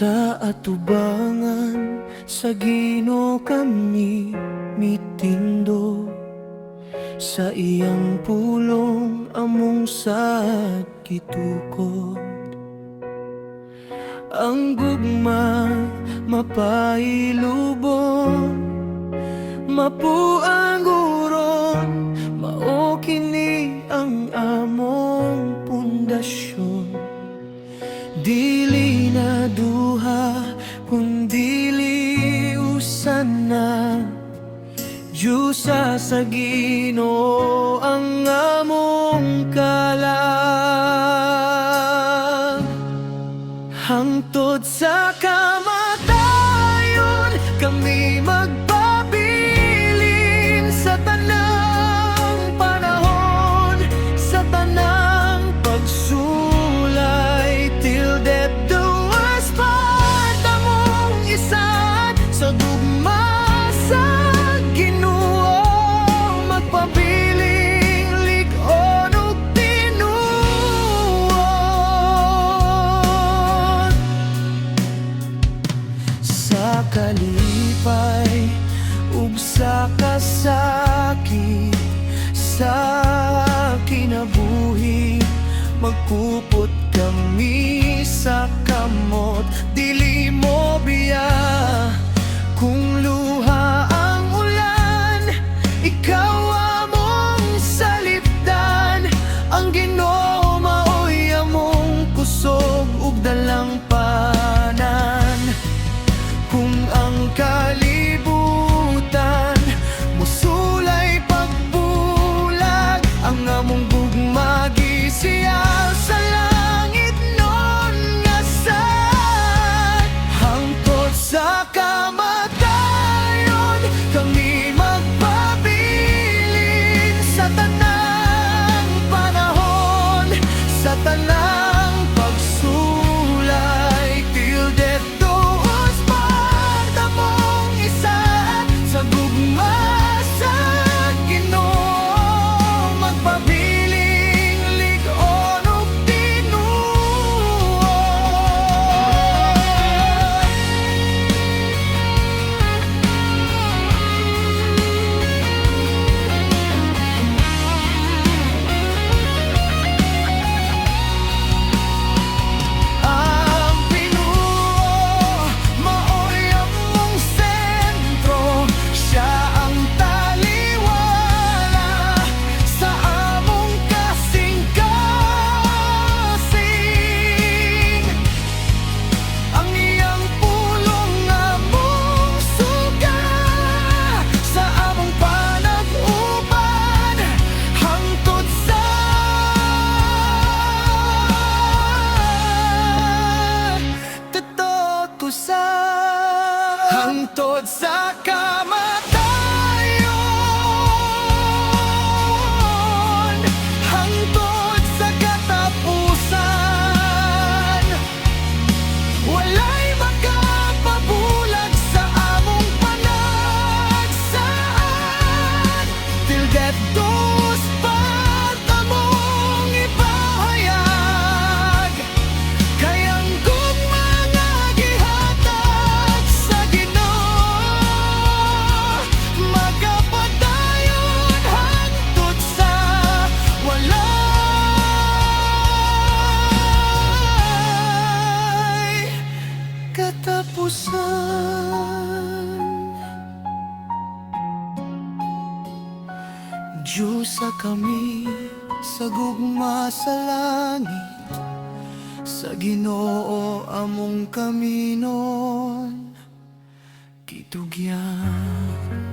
Sa atubangan sa Ginoo kami mitindo, sa iyang pulong among sad gitukod. Ang gugma mapailubon, mapuang uron, mao kini ang among pundasyon. Dili na duha kundili usana, Diyosa sa Ginoo ang among kalag. Hangtod sa kamatayon kami magpabilin, sa tanang panahon, sa tanang pagsulay, till death do us part. Among isad sa gugma sa Ginoo, magpabiling lig-on ug tinuod. Sa kalipay ug sa kasakit, sa kinabuhi magpupot kami sa kamot. Dili mo biya kung luha ang ulan, ikaw among salipdan. Ang Ginoo maoy among kusog ug dalangpanan. Kung ang kalibutan musulay pagbulag, ang among gugma gisiyal sa langit nun nga sad. Hangtod sa kamatayon kami magpabilin, sa tanang panahon, sa tanang pagsulay, till death do us part. Among isa sa gugma sa Ginoo, magpabiling lig-on ug tinuod. Ang Ginoo maoy among sentro, siya ang taliwala sa among kasing-kasing. Ang iyang pulong among suga sa among panag-uban, hangtod sa katotosan. Hangtod sa kamatayon, hangtod sa katapusan, walay makapabulag sa among panagsaan. Till death do us part, among ipahayag. Kay ang gugma nga gihatag sa Ginoo, magapadayon hangtod sa walay katapusan. Diyosa kami sa gugma sa langit, sa Ginoo among kaminon kitugyan.